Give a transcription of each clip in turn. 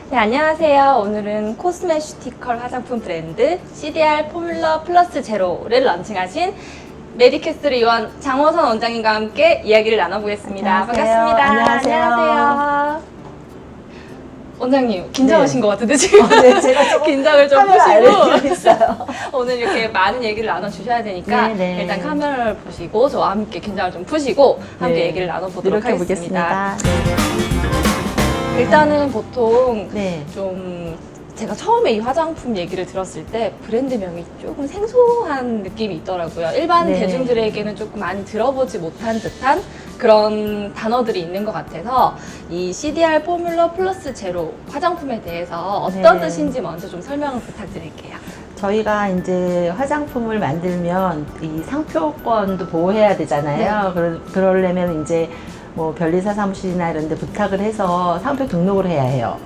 네, 안녕하세요. 오늘은 코스메슈티컬 화장품 브랜드 CDR 포뮬러 플러스 제로를 런칭하신 메디캐스트를 이원 장호선 원장님과 함께 이야기를 나눠보겠습니다. 안녕하세요. 반갑습니다. 안녕하세요. 원장님, 긴장하신 것 같은데 지금 네, 제가 조금 긴장을 좀 카메라 푸시고 있어요. 오늘 이렇게 많은 얘기를 나눠주셔야 되니까 네네. 일단 카메라를 보시고 저와 함께 긴장을 좀 푸시고 함께 네. 얘기를 나눠보도록 하겠습니다. 노력해보겠습니다. 일단은 보통 네. 좀 제가 처음에 이 화장품 얘기를 들었을 때 브랜드명이 조금 생소한 느낌이 있더라고요. 일반 네. 대중들에게는 조금 많이 들어보지 못한 듯한 그런 단어들이 있는 것 같아서 이 CDR 포뮬러 플러스 제로 화장품에 대해서 어떤 네. 뜻인지 먼저 좀 설명을 부탁드릴게요. 저희가 이제 화장품을 만들면 이 상표권도 보호해야 되잖아요. 그러려면 이제 뭐 변리사 사무실이나 이런 데 부탁을 해서 상표 등록을 해야 해요.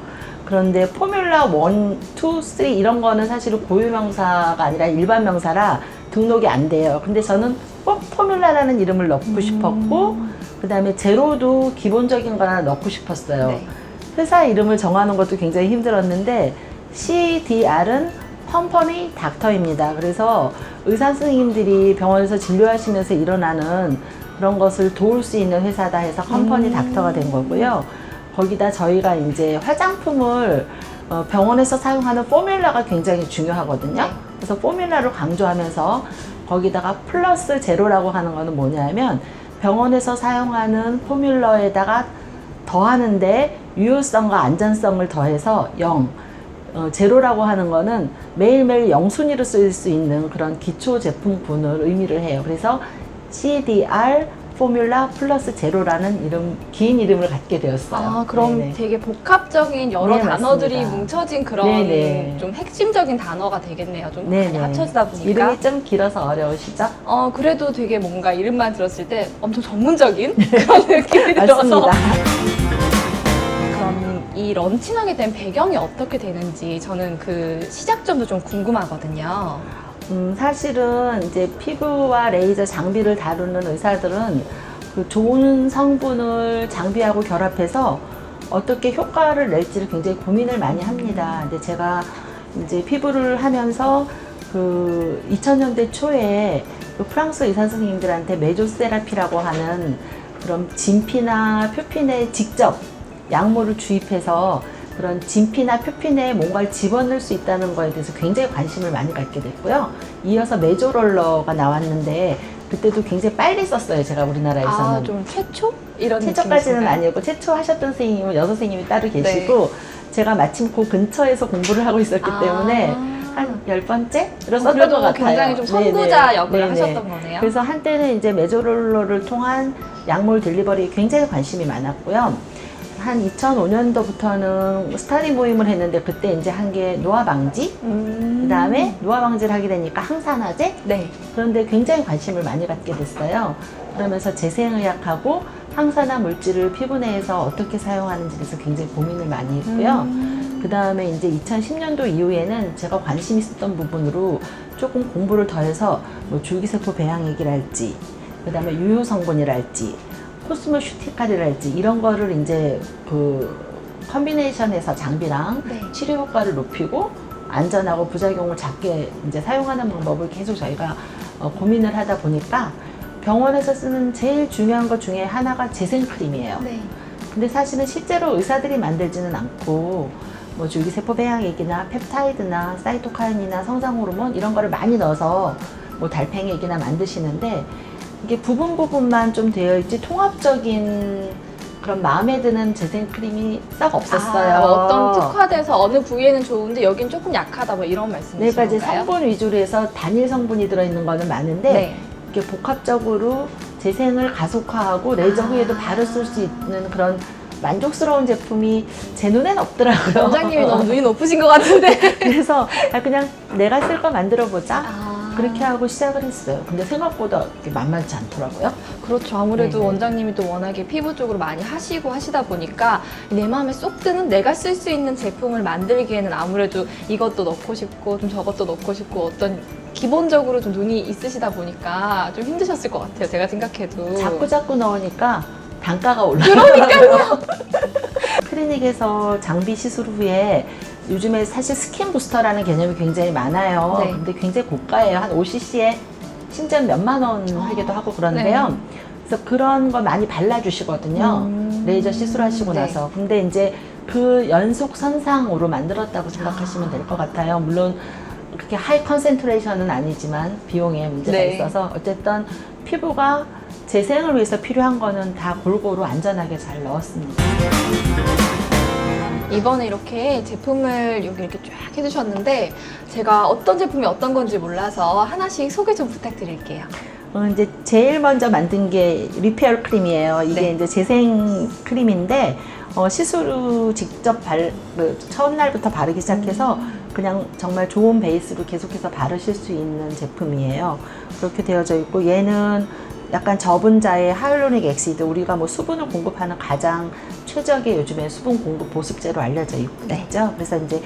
그런데 포뮬라 1, 2, 3 이런 거는 사실은 고유명사가 아니라 일반 명사라 등록이 안 돼요. 근데 저는 꼭 포뮬라라는 이름을 넣고 싶었고, 그 다음에 제로도 기본적인 거 하나 넣고 싶었어요. 네. 회사 이름을 정하는 것도 굉장히 힘들었는데, CDR은 컴퍼니 닥터입니다. 그래서 의사 선생님들이 병원에서 진료하시면서 일어나는 그런 것을 도울 수 있는 회사다 해서 컴퍼니 닥터가 된 거고요. 거기다 저희가 이제 화장품을 병원에서 사용하는 포뮬라가 굉장히 중요하거든요. 네. 그래서 포뮬라를 강조하면서 거기다가 플러스 제로라고 하는 거는 뭐냐면 병원에서 사용하는 포뮬러에다가 더하는데 유효성과 안전성을 더해서 0. 제로라고 하는 거는 매일매일 0순위로 쓰일 수 있는 그런 기초 제품군을 의미를 해요. 그래서 CDR 포뮬라 플러스 제로라는 이름, 긴 이름을 갖게 되었어요. 아, 그럼 네네. 되게 복합적인 여러 네, 단어들이 맞습니다. 뭉쳐진 그런 네네. 좀 핵심적인 단어가 되겠네요. 좀 네네. 많이 합쳐지다 보니까. 이름이 좀 길어서 어려우시죠? 그래도 되게 뭔가 이름만 들었을 때 엄청 전문적인 그런 느낌이 들어서. 맞습니다. 그럼 이 런칭하게 된 배경이 어떻게 되는지 저는 그 시작점도 좀 궁금하거든요. 사실은 이제 피부와 레이저 장비를 다루는 의사들은 그 좋은 성분을 장비하고 결합해서 어떻게 효과를 낼지를 굉장히 고민을 많이 합니다. 근데 제가 이제 피부를 하면서 그 2000년대 초에 그 프랑스 의사 선생님들한테 메조세라피라고 하는 그런 진피나 표피내에 직접 약물을 주입해서 그런 진피나 표피내에 뭔가를 집어넣을 수 있다는 거에 대해서 굉장히 관심을 많이 갖게 됐고요. 이어서 메조롤러가 나왔는데 그때도 굉장히 빨리 썼어요. 제가 우리나라에서는. 아, 좀 최초? 이런 최초까지는 느낌이신가요? 아니고 최초 하셨던 선생님은 여섯 선생님이 따로 계시고 제가 마침 그 근처에서 공부를 하고 있었기 때문에 한 10번째로 썼던 그래도 것 같아요. 굉장히 좀 선구자 네네. 역을 네네. 하셨던 거네요. 그래서 한때는 이제 메조롤러를 통한 약물 딜리버리에 굉장히 관심이 많았고요. 한 2005년도부터는 스타디 모임을 했는데 그때 이제 한 게 노화 방지, 그 다음에 노화 방지를 하게 되니까 항산화제, 네. 그런데 굉장히 관심을 많이 갖게 됐어요. 그러면서 재생의학하고 항산화 물질을 피부 내에서 어떻게 사용하는지에 대해서 굉장히 고민을 많이 했고요. 그 다음에 이제 2010년도 이후에는 제가 관심 있었던 부분으로 조금 공부를 더해서 뭐 줄기세포 배양액이랄지, 그 다음에 유효 성분이랄지, 코스모슈티칼이랄지 이런 거를 이제 그 컨비네이션해서 장비랑 네. 치료 효과를 높이고 안전하고 부작용을 작게 이제 사용하는 방법을 계속 저희가 고민을 하다 보니까 병원에서 쓰는 제일 중요한 것 중에 하나가 재생크림이에요. 네. 근데 사실은 실제로 의사들이 만들지는 않고 뭐 줄기세포 배양액이나 펩타이드나 사이토카인이나 성장호르몬 이런 거를 많이 넣어서 뭐 달팽이액이나 만드시는데 이게 부분만 좀 되어 있지 통합적인 그런 마음에 드는 재생크림이 싹 없었어요. 어떤 특화돼서 어느 부위에는 좋은데 여긴 조금 약하다 뭐 이런 네 말씀이신가요? 가지 성분 위주로 해서 단일 성분이 들어있는 거는 많은데 네. 이게 복합적으로 재생을 가속화하고 레이저 후에도 바로 쓸 수 있는 그런 만족스러운 제품이 제 눈엔 없더라고요. 원장님이 너무 눈이 높으신 것 같은데. 그래서 그냥 내가 쓸 거 만들어 보자. 아. 그렇게 하고 시작을 했어요. 근데 생각보다 그렇게 만만치 않더라고요. 그렇죠. 아무래도 네네. 원장님이 또 워낙에 피부 쪽으로 많이 하시고 하시다 보니까 내 마음에 쏙 드는 내가 쓸 수 있는 제품을 만들기에는 아무래도 이것도 넣고 싶고 좀 저것도 넣고 싶고 어떤 기본적으로 좀 눈이 있으시다 보니까 좀 힘드셨을 것 같아요. 제가 생각해도. 자꾸 넣으니까 단가가 올라가요. 그러니까요. 클리닉에서 장비 시술 후에 요즘에 사실 스킨 부스터라는 개념이 굉장히 많아요. 네. 근데 굉장히 고가예요. 한 5cc에 심지어 몇만 원 하기도 하고 그러는데요. 네. 그래서 그런 거 많이 발라주시거든요. 레이저 시술하시고 네. 나서. 근데 이제 그 연속 선상으로 만들었다고 생각하시면 될 것 같아요. 물론 그렇게 하이 컨센트레이션은 아니지만 비용에 문제가 네. 있어서 어쨌든 피부가 재생을 위해서 필요한 거는 다 골고루 안전하게 잘 넣었습니다. 이번에 이렇게 제품을 여기 이렇게 쫙 해주셨는데 제가 어떤 제품이 어떤 건지 몰라서 하나씩 소개 좀 부탁드릴게요. 이제 제일 먼저 만든 게 리페어 크림이에요. 이게 네. 이제 재생 크림인데 시술 후 직접 첫날부터 바르기 시작해서 그냥 정말 좋은 베이스로 계속해서 바르실 수 있는 제품이에요. 그렇게 되어져 있고 얘는 약간 저분자의 하이알루로닉 액시드, 우리가 뭐 수분을 공급하는 가장 최적의 요즘에 수분 공급 보습제로 알려져 있죠. 네. 그래서 이제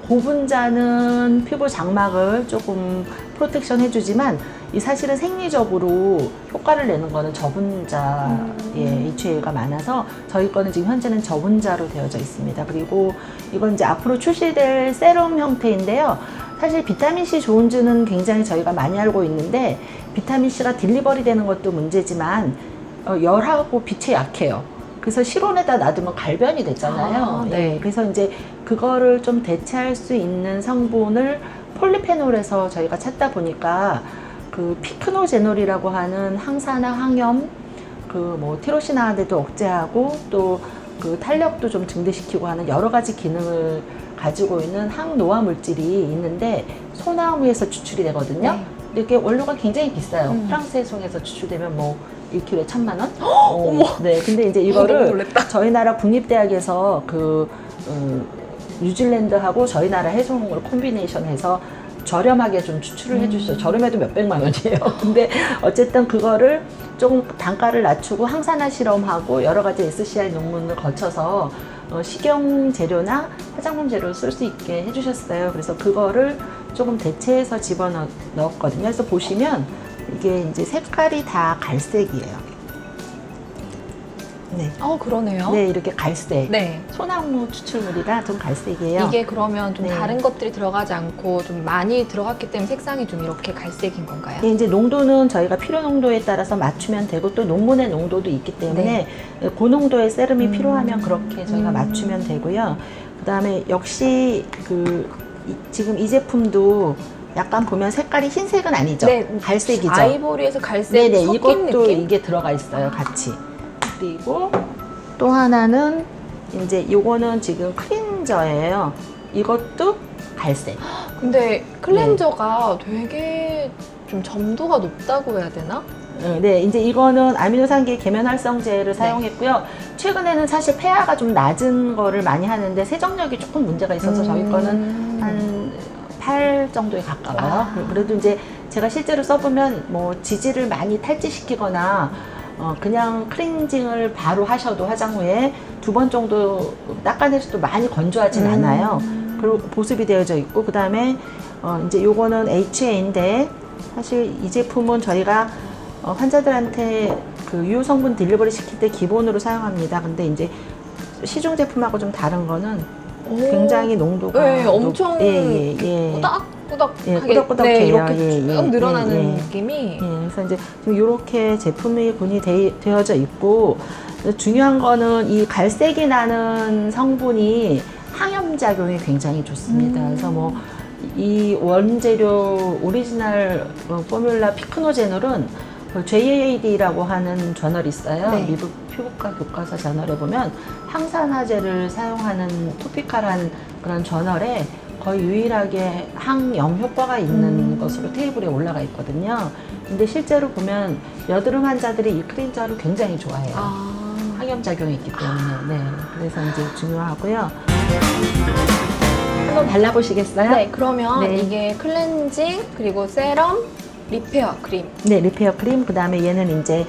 고분자는 피부 장막을 조금 프로텍션 해주지만 이 사실은 생리적으로 효과를 내는 거는 저분자의 HA가 많아서 저희 거는 지금 현재는 저분자로 되어져 있습니다. 그리고 이건 이제 앞으로 출시될 세럼 형태인데요. 사실 비타민C 좋은지는 굉장히 저희가 많이 알고 있는데 비타민C가 딜리버리 되는 것도 문제지만 열하고 빛에 약해요. 그래서 실온에다 놔두면 갈변이 되잖아요. 아, 네. 예, 그래서 이제 그거를 좀 대체할 수 있는 성분을 폴리페놀에서 저희가 찾다 보니까 그 피크노제놀이라고 하는 항산화, 항염, 그 뭐 티로시나데도 억제하고 또 그 탄력도 좀 증대시키고 하는 여러 가지 기능을 가지고 있는 항노화 물질이 있는데 소나무에서 추출이 되거든요. 네. 이렇게 원료가 굉장히 비싸요. 프랑스의 송에서 추출되면 뭐 1kg에 1,000만 원? 어머. 네, 근데 이제 너무 이거를 놀랬다. 저희 나라 국립대학에서 뉴질랜드하고 저희 나라 해송을 콤비네이션해서 저렴하게 좀 추출을 해주시죠. 저렴해도 몇백만 원이에요. 근데 어쨌든 그거를 조금 단가를 낮추고 항산화 실험하고 여러 가지 SCR 논문을 거쳐서 식용 재료나 화장품 재료를 쓸 수 있게 해주셨어요. 그래서 그거를 조금 대체해서 집어넣었거든요. 그래서 보시면 이게 이제 색깔이 다 갈색이에요. 네. 그러네요. 네, 이렇게 갈색. 네. 소나무 추출물이라 좀 갈색이에요. 이게 그러면 좀 네. 다른 것들이 들어가지 않고 좀 많이 들어갔기 때문에 색상이 좀 이렇게 갈색인 건가요? 이게 이제 농도는 저희가 필요 농도에 따라서 맞추면 되고 또 논문의 농도도 있기 때문에 고농도의 세럼이 필요하면 그렇게 저희가 맞추면 되고요. 그다음에 역시 지금 이 제품도 약간 보면 색깔이 흰색은 아니죠. 네. 갈색이죠. 아이보리에서 갈색 네네, 섞인 이것도 느낌? 이게 들어가 있어요, 같이. 그리고 또 하나는 이제 요거는 지금 클린저예요. 이것도 갈색. 근데 클렌저가 되게 좀 점도가 높다고 해야 되나? 네, 이제 이거는 아미노산계 계면 활성제를 사용했고요. 최근에는 사실 폐하가 좀 낮은 거를 많이 하는데 세정력이 조금 문제가 있어서 저희 거는 한 8 정도에 가까워요. 그래도 이제 제가 실제로 써보면 뭐 지지를 많이 탈지시키거나 그냥 클렌징을 바로 하셔도 화장 후에 2번 정도 닦아내셔도 많이 건조하진 않아요. 그리고 보습이 되어져 있고 그 다음에 이제 요거는 HA인데 사실 이 제품은 저희가 환자들한테 그 유효 성분 딜리버리 시킬 때 기본으로 사용합니다. 근데 이제 시중 제품하고 좀 다른 거는 굉장히 농도가 네, 엄청 꾸덕꾸덕하게 꾸덕꾸덕해요. 네, 이렇게 예, 쭉 예, 늘어나는 예, 예. 느낌이 그래서 이제 지금 이렇게 제품이 되어져 있고 중요한 거는 이 갈색이 나는 성분이 항염 작용이 굉장히 좋습니다. 그래서 뭐 이 원재료 오리지널 포뮬라 피크노제놀은 JAAD라고 하는 저널이 있어요. 네. 미국 피부과 교과서 저널에 보면 항산화제를 사용하는 토피칼한 그런 저널에 거의 유일하게 항염 효과가 있는 것으로 테이블에 올라가 있거든요. 근데 실제로 보면 여드름 환자들이 이 클렌저를 굉장히 좋아해요. 항염 작용이 있기 때문에. 네. 그래서 이제 중요하고요. 한번 발라보시겠어요? 네, 그러면 네. 이게 클렌징 그리고 세럼 리페어 크림. 네, 리페어 크림. 그 다음에 얘는 이제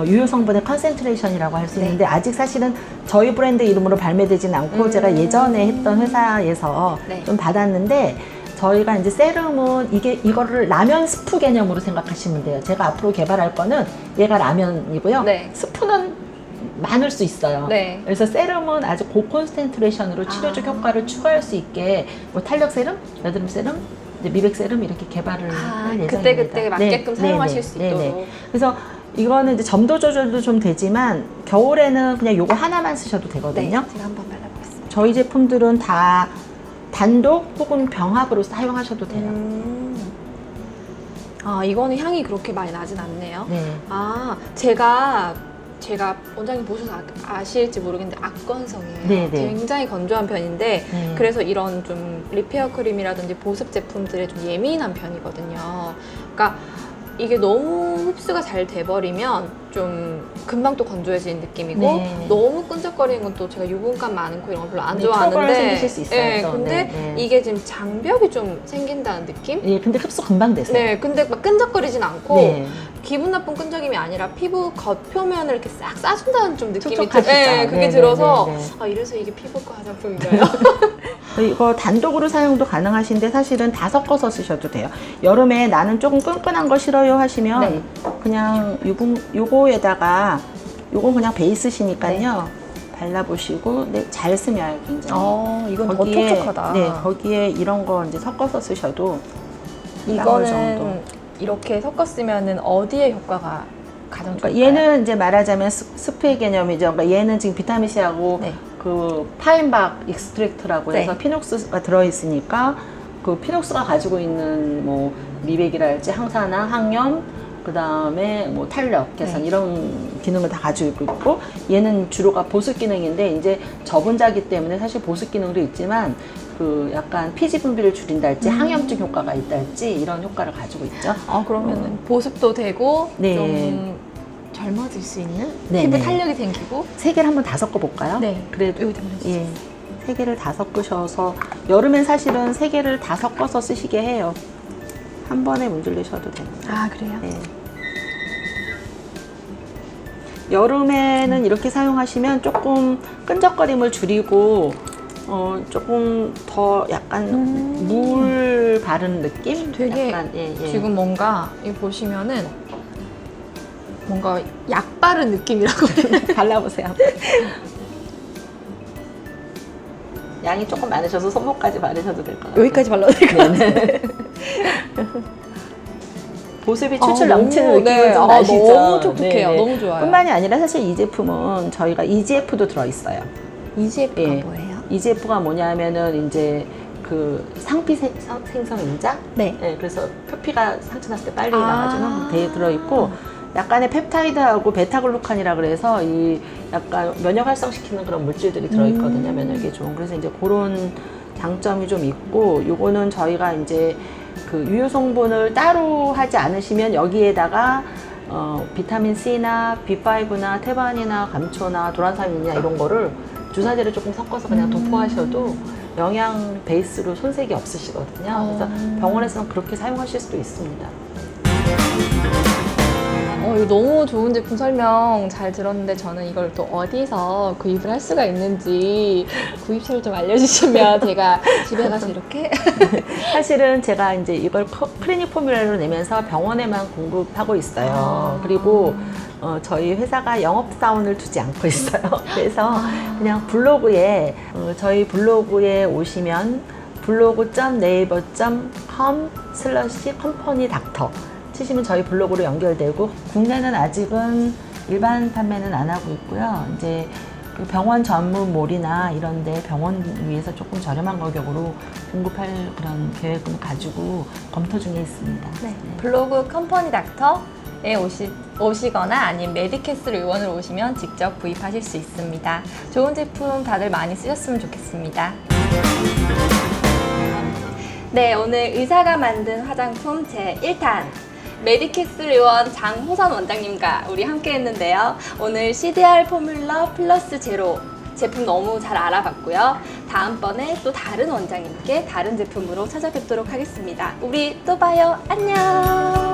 유효 성분의 컨센트레이션이라고 할 수 네. 있는데 아직 사실은 저희 브랜드 이름으로 발매되진 않고 제가 예전에 했던 회사에서 네. 좀 받았는데 저희가 이제 세럼은 이거를 라면 스프 개념으로 생각하시면 돼요. 제가 앞으로 개발할 거는 얘가 라면이고요. 네. 스프는 많을 수 있어요. 네. 그래서 세럼은 아주 고콘센트레이션으로 치료적 효과를 추가할 수 있게 뭐 탄력 세럼, 여드름 세럼, 이제 미백 세럼 이렇게 개발을 할 예정입니다. 그때 맞게끔 사용하실 수 있도록. 그래서 이거는 이제 점도 조절도 좀 되지만 겨울에는 그냥 요거 하나만 쓰셔도 되거든요. 네, 제가 한번 발라보겠습니다. 저희 제품들은 다 단독 혹은 병합으로 사용하셔도 돼요. 아, 이거는 향이 그렇게 많이 나진 않네요. 네. 아, 제가 원장님 보셔서 아실지 모르겠는데 악건성이에요. 네, 네. 굉장히 건조한 편인데 네. 그래서 이런 좀 리페어 크림이라든지 보습 제품들에 좀 예민한 편이거든요. 그러니까 이게 너무 흡수가 잘 돼버리면 좀 금방 또 건조해지는 느낌이고 네. 너무 끈적거리는 건 또 제가 유분감 많고 이런 거 별로 안 네, 좋아하는데 트러블 생기실 수 있어요, 네, 또. 근데 네, 네. 이게 지금 장벽이 좀 생긴다는 느낌? 예, 근데 흡수 금방 되세요. 네, 근데 막 끈적거리진 않고 네. 기분 나쁜 끈적임이 아니라 피부 겉표면을 이렇게 싹 싸준다는 좀 느낌이 촉촉하시죠? 네, 그게 네, 들어서 네, 네. 아 이래서 이게 피부과 화장품인가요? 이거 단독으로 사용도 가능하신데 사실은 다 섞어서 쓰셔도 돼요. 여름에 나는 조금 끈끈한 거 싫어요 하시면 네. 그냥 요거에다가 요건 그냥 베이스시니까요. 발라보시고 네, 잘 스며요 굉장히. 이건 네, 거기에 이런 거 이제 섞어서 쓰셔도 이거는 정도. 이렇게 섞었으면은 어디에 효과가 가장 좋을까요? 그러니까 얘는 이제 말하자면 스프의 개념이죠. 그러니까 얘는 지금 비타민 C하고 네. 그 파인박 익스트랙트라고 해서 네. 피녹스가 들어있으니까 그 피녹스가 가지고 있는 뭐 미백이랄지 항산화, 항염, 그 다음에 뭐 탄력 개선 네. 이런 기능을 다 가지고 있고 얘는 주로가 보습 기능인데 이제 저분자기 때문에 사실 보습 기능도 있지만 그 약간 피지 분비를 줄인달지 항염증 효과가 있달지 이런 효과를 가지고 있죠. 그러면은 보습도 되고 네. 좀 젊어질 수 있는 네, 피부 네. 탄력이 생기고 세 개를 한번 다 섞어 볼까요? 네. 그래도 여기 한번 해주세요. 예. 세 개를 다 섞으셔서 여름엔 사실은 세 개를 다 섞어서 쓰시게 해요. 한 번에 문질르셔도 됩니다. 아 그래요? 네. 여름에는 이렇게 사용하시면 조금 끈적거림을 줄이고 조금 더 약간 물 바른 느낌? 되게 약간, 예. 지금 뭔가 이 보시면은 뭔가 약 바른 느낌이라고 해야 되나? 발라보세요. 양이 조금 많으셔서 손목까지 바르셔도 될 것 같아요. 여기까지 발라도 될 것 같아요. 보습이 출출 넘치는 느낌을 네. 좀 나시죠? 너무 촉촉해요. 네네. 너무 좋아요. 뿐만이 아니라 사실 이 제품은 저희가 EGF도 들어있어요. EGF가 예. 뭐예요? EGF가 뭐냐면은 이제 그 상피 생성 인자? 네. 예, 그래서 표피가 상처 났을 때 빨리 아. 나가주는 데 들어있고 약간의 펩타이드하고 베타글루칸이라 그래서 이 약간 면역 활성시키는 그런 물질들이 들어있거든요. 면역에 좋은. 그래서 이제 그런 장점이 좀 있고 요거는 저희가 이제 그 유효 성분을 따로 하지 않으시면 여기에다가 비타민 C나 B5나 태반이나 감초나 도란사민이나 이런 거를 주사제를 조금 섞어서 그냥 도포하셔도 영양 베이스로 손색이 없으시거든요. 그래서 병원에서는 그렇게 사용하실 수도 있습니다. 이거 너무 좋은 제품 설명 잘 들었는데 저는 이걸 또 어디서 구입을 할 수가 있는지 구입처를 좀 알려주시면 제가 집에 가서 이렇게 사실은 제가 이제 이걸 클리닉 포뮬러로 내면서 병원에만 공급하고 있어요. 그리고 저희 회사가 영업사원을 두지 않고 있어요. 그래서 그냥 블로그에 저희 블로그에 오시면 blog.naver.com/컴퍼니닥터 치시면 저희 블로그로 연결되고 국내는 아직은 일반 판매는 안 하고 있고요. 이제 그 병원 전문몰이나 이런데 병원 위에서 조금 저렴한 가격으로 공급할 그런 계획을 가지고 검토 중에 있습니다. 네. 블로그 컴퍼니 닥터에 오시거나 아니면 메디캐슬 의원으로 오시면 직접 구입하실 수 있습니다. 좋은 제품 다들 많이 쓰셨으면 좋겠습니다. 네, 오늘 의사가 만든 화장품 제1탄 메디캐슬 의원 장호선 원장님과 우리 함께 했는데요. 오늘 CDR 포뮬러 플러스 제로 제품 너무 잘 알아봤고요. 다음번에 또 다른 원장님께 다른 제품으로 찾아뵙도록 하겠습니다. 우리 또 봐요. 안녕.